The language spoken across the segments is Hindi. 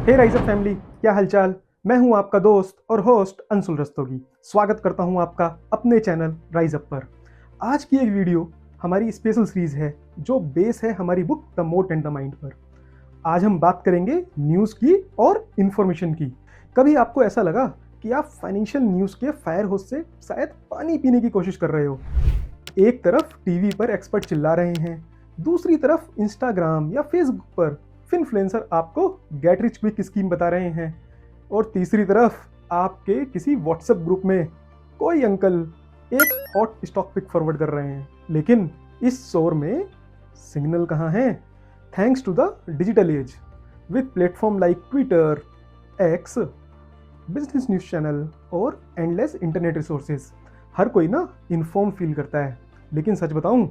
हे राइजर फैमिली, क्या हालचाल। मैं हूं आपका दोस्त और होस्ट अंशुल रस्तोगी। स्वागत करता हूं आपका अपने चैनल राइज अप पर। आज की एक वीडियो हमारी स्पेशल सीरीज है जो बेस है हमारी बुक द मोट एंड द माइंड पर। आज हम बात करेंगे न्यूज़ की और इन्फॉर्मेशन की। कभी आपको ऐसा लगा कि आप फाइनेंशियल न्यूज़ के फायर होस से शायद पानी पीने की कोशिश कर रहे हो। एक तरफ टीवी पर एक्सपर्ट चिल्ला रहे हैं, दूसरी तरफ इंस्टाग्राम या फेसबुक पर इन्फ्लुएंसर आपको गेट रिच क्विक स्कीम बता रहे हैं, और तीसरी तरफ आपके किसी व्हाट्सएप ग्रुप में कोई अंकल एक हॉट स्टॉक पिक फॉरवर्ड कर रहे हैं। लेकिन इस शोर में सिग्नल कहाँ है? Thanks to the digital age with platform like Twitter, X, business news channel और एंडलेस इंटरनेट रिसोर्सेज, हर कोई ना इन्फॉर्म फील करता है। लेकिन सच बताऊं,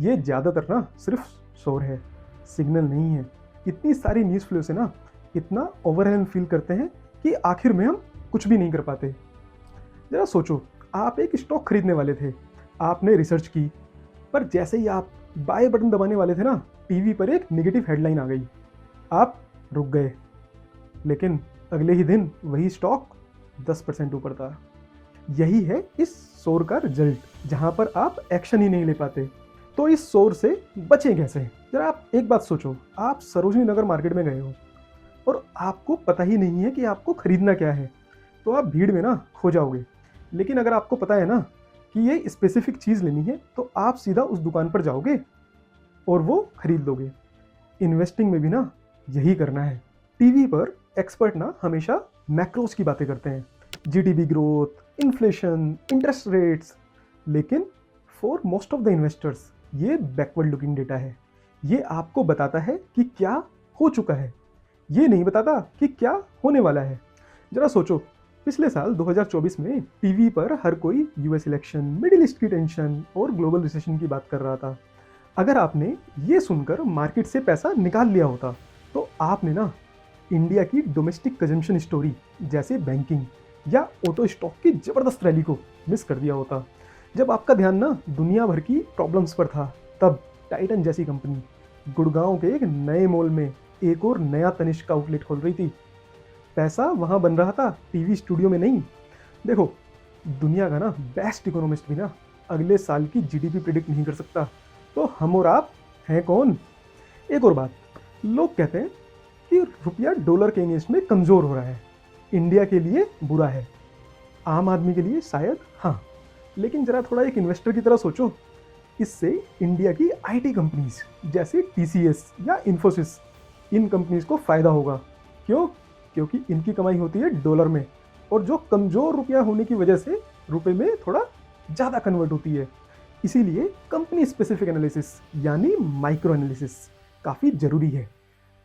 ये ज़्यादातर ना सिर्फ शोर है, सिग्नल नहीं है। इतनी सारी न्यूज़ फ्लो से ना इतना ओवरवेल्म फील करते हैं कि आखिर में हम कुछ भी नहीं कर पाते। जरा सोचो, आप एक स्टॉक खरीदने वाले थे, आपने रिसर्च की, पर जैसे ही आप बाय बटन दबाने वाले थे ना, टीवी पर एक नेगेटिव हेडलाइन आ गई। आप रुक गए, लेकिन अगले ही दिन वही स्टॉक 10% ऊपर था। यही है इस शोर का रिजल्ट, जहां पर आप एक्शन ही नहीं ले पाते। तो इस शोर से बचें कैसे? जरा आप एक बात सोचो, आप सरोजनी नगर मार्केट में गए हो और आपको पता ही नहीं है कि आपको खरीदना क्या है, तो आप भीड़ में ना खो जाओगे। लेकिन अगर आपको पता है ना कि ये स्पेसिफिक चीज़ लेनी है, तो आप सीधा उस दुकान पर जाओगे और वो खरीद लोगे। इन्वेस्टिंग में भी ना यही करना है। टीवी पर एक्सपर्ट ना हमेशा मैक्रोस की बातें करते हैं, GDP growth, inflation, interest rates, लेकिन for most of the investors ये बैकवर्ड लुकिंग डेटा है। ये आपको बताता है कि क्या हो चुका है, ये नहीं बताता कि क्या होने वाला है। जरा सोचो, पिछले साल 2024 में टीवी पर हर कोई यूएस इलेक्शन, मिडिल ईस्ट की टेंशन और ग्लोबल रिसेशन की बात कर रहा था। अगर आपने ये सुनकर मार्केट से पैसा निकाल लिया होता, तो आपने ना इंडिया की डोमेस्टिक कंजम्पशन स्टोरी जैसे बैंकिंग या ऑटो स्टॉक की जबरदस्त रैली को मिस कर दिया होता। जब आपका ध्यान ना दुनिया भर की प्रॉब्लम्स पर था, तब टाइटन जैसी कंपनी गुड़गांव के एक नए मॉल में एक और नया तनिष्क आउटलेट खोल रही थी। पैसा वहां बन रहा था, टीवी स्टूडियो में नहीं। देखो, दुनिया का ना बेस्ट इकोनॉमिस्ट भी ना अगले साल की जीडीपी प्रिडिक्ट नहीं कर सकता, तो हम और आप हैं कौन? एक और बात, लोग कहते हैं कि रुपया डॉलर के अगेंस्ट में कमज़ोर हो रहा है। इंडिया के लिए बुरा है, आम आदमी के लिए शायद हाँ। लेकिन ज़रा थोड़ा एक इन्वेस्टर की तरह सोचो, इससे इंडिया की आईटी कंपनीज जैसे टीसीएस या इन्फोसिस, इन कंपनीज को फ़ायदा होगा। क्यों? क्योंकि इनकी कमाई होती है डॉलर में, और जो कमज़ोर रुपया होने की वजह से रुपए में थोड़ा ज़्यादा कन्वर्ट होती है। इसीलिए कंपनी स्पेसिफिक एनालिसिस यानी माइक्रो एनालिसिस काफ़ी ज़रूरी है।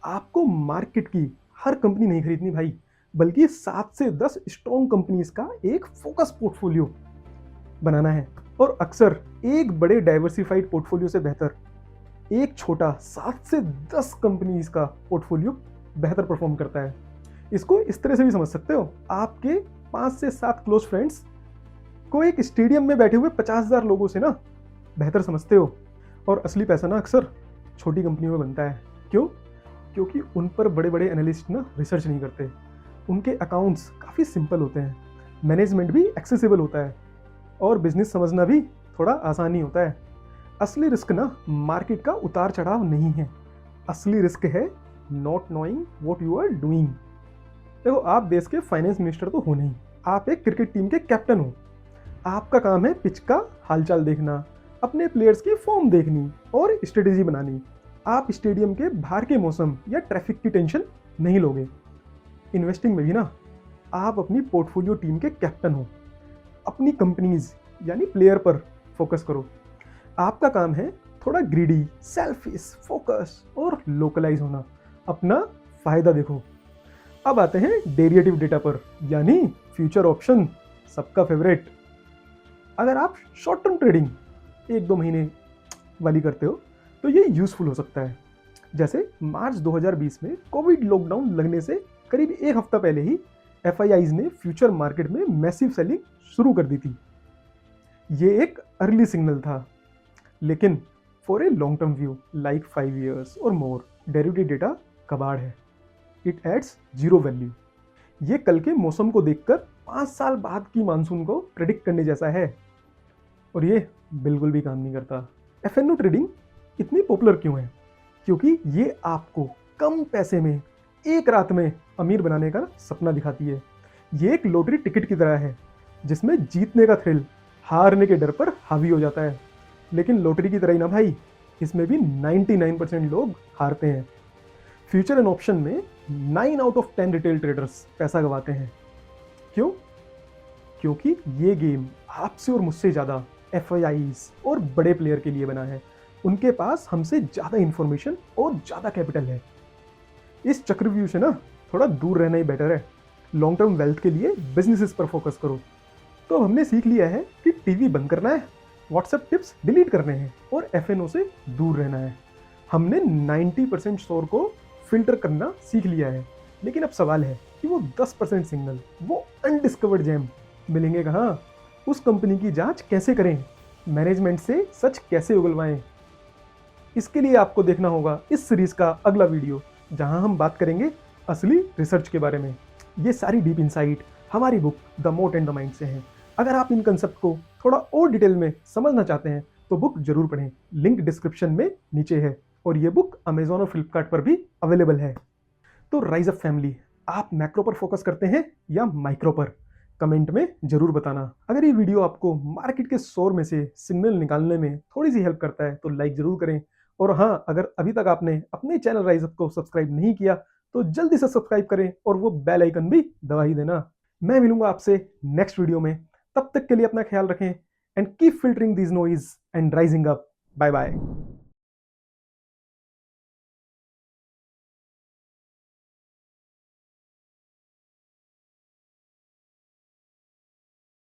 आपको मार्केट की हर कंपनी नहीं खरीदनी भाई, बल्कि 7 से 10 स्ट्रॉन्ग कंपनीज का एक फोकस पोर्टफोलियो बनाना है। और अक्सर एक बड़े डाइवर्सिफाइड पोर्टफोलियो से बेहतर एक छोटा 7 से 10 कंपनीज का पोर्टफोलियो बेहतर परफॉर्म करता है। इसको इस तरह से भी समझ सकते हो, आपके 5 से 7 क्लोज फ्रेंड्स को एक स्टेडियम में बैठे हुए 50,000 लोगों से ना बेहतर समझते हो। और असली पैसा ना अक्सर छोटी कंपनियों में बनता है। क्यों? क्योंकि उन पर बड़े बड़े एनालिस्ट ना रिसर्च नहीं करते, उनके अकाउंट्स काफ़ी सिंपल होते हैं, मैनेजमेंट भी एक्सेसिबल होता है, और बिजनेस समझना भी थोड़ा आसानी होता है। असली रिस्क ना मार्केट का उतार चढ़ाव नहीं है, असली रिस्क है not knowing what you are doing. देखो, आप देश के फाइनेंस मिनिस्टर तो हो नहीं, आप एक क्रिकेट टीम के कैप्टन हो। आपका काम है पिच का हालचाल देखना, अपने प्लेयर्स की फॉर्म देखनी और स्ट्रेटेजी बनानी। आप स्टेडियम के बाहर के मौसम या ट्रैफिक की टेंशन नहीं लोगे। इन्वेस्टिंग में भी ना आप अपनी पोर्टफोलियो टीम के कैप्टन हो। अपनी कंपनीज यानी प्लेयर पर फोकस करो। आपका काम है थोड़ा ग्रीडी, सेल्फिश, फोकस और लोकलाइज होना। अपना फायदा देखो। अब आते हैं डेरिवेटिव डेटा पर, यानी फ्यूचर ऑप्शन, सबका फेवरेट। अगर आप शॉर्ट टर्म ट्रेडिंग 1-2 महीने वाली करते हो, तो ये यूजफुल हो सकता है। जैसे मार्च 2020 में कोविड लॉकडाउन लगने से करीब एक हफ्ता पहले ही एफआईआईज ने फ्यूचर मार्केट में मैसिव सेलिंग शुरू कर दी थी। ये एक अर्ली सिग्नल था, लेकिन for a long term view like 5 years और मोर, डेरिवेटिव डेटा कबाड़ है। It adds zero value. ये कल के मौसम को देखकर 5 साल बाद की मानसून को प्रेडिक्ट करने जैसा है, और ये बिल्कुल भी काम नहीं करता। एफएनओ ट्रेडिंग इतनी पॉपुलर क्यों है? क्योंकि ये आपको कम पैसे में एक रात में अमीर बनाने का सपना दिखाती है। ये एक लॉटरी टिकट की तरह है जिसमें जीतने का थ्रिल हारने के डर पर हावी हो जाता है। लेकिन लॉटरी की तरह ही ना भाई, इसमें भी 99% लोग हारते हैं। फ्यूचर एंड ऑप्शन में 9 आउट ऑफ 10 रिटेल ट्रेडर्स पैसा गंवाते हैं। क्यों? क्योंकि ये गेम आपसे और मुझसे ज़्यादा एफआईआईज और बड़े प्लेयर के लिए बना है। उनके पास हमसे ज़्यादा इंफॉर्मेशन और ज़्यादा कैपिटल है। इस चक्रव्यूह से ना थोड़ा दूर रहना ही बेटर है। लॉन्ग टर्म वेल्थ के लिए बिजनेसेस पर फोकस करो। तो हमने सीख लिया है कि टीवी बंद करना है, व्हाट्सएप टिप्स डिलीट करने हैं और एफएनओ से दूर रहना है। हमने 90% स्टोर को फिल्टर करना सीख लिया है। लेकिन अब सवाल है कि वो 10% सिग्नल, वो अनडिस्कवर्ड जेम मिलेंगे कहाँ? उस कंपनी की जांच कैसे करें? मैनेजमेंट से सच कैसे उगलवाएं? इसके लिए आपको देखना होगा इस सीरीज का अगला वीडियो, जहां हम बात करेंगे असली रिसर्च के बारे में। ये सारी डीप इनसाइट हमारी बुक द मोट एंड द माइंड से हैं। अगर आप इन कंसेप्ट को थोड़ा और डिटेल में समझना चाहते हैं तो बुक जरूर पढ़ें। लिंक डिस्क्रिप्शन में नीचे है और ये बुक अमेजोन और फ्लिपकार्ट पर भी अवेलेबल है। तो राइज अप फैमिली, आप मैक्रो पर फोकस करते हैं या माइक्रो पर? कमेंट में जरूर बताना। अगर ये वीडियो आपको मार्केट के शोर में से सिग्नल निकालने में थोड़ी सी हेल्प करता है तो लाइक जरूर करें। और हाँ, अगर अभी तक आपने अपने चैनल राइज अप को सब्सक्राइब नहीं किया तो जल्दी से सब्सक्राइब करें और वो बेल आइकन भी दबा ही देना। मैं मिलूंगा आपसे नेक्स्ट वीडियो में। तब तक के लिए अपना ख्याल रखें and keep filtering these noise and rising up. Bye bye.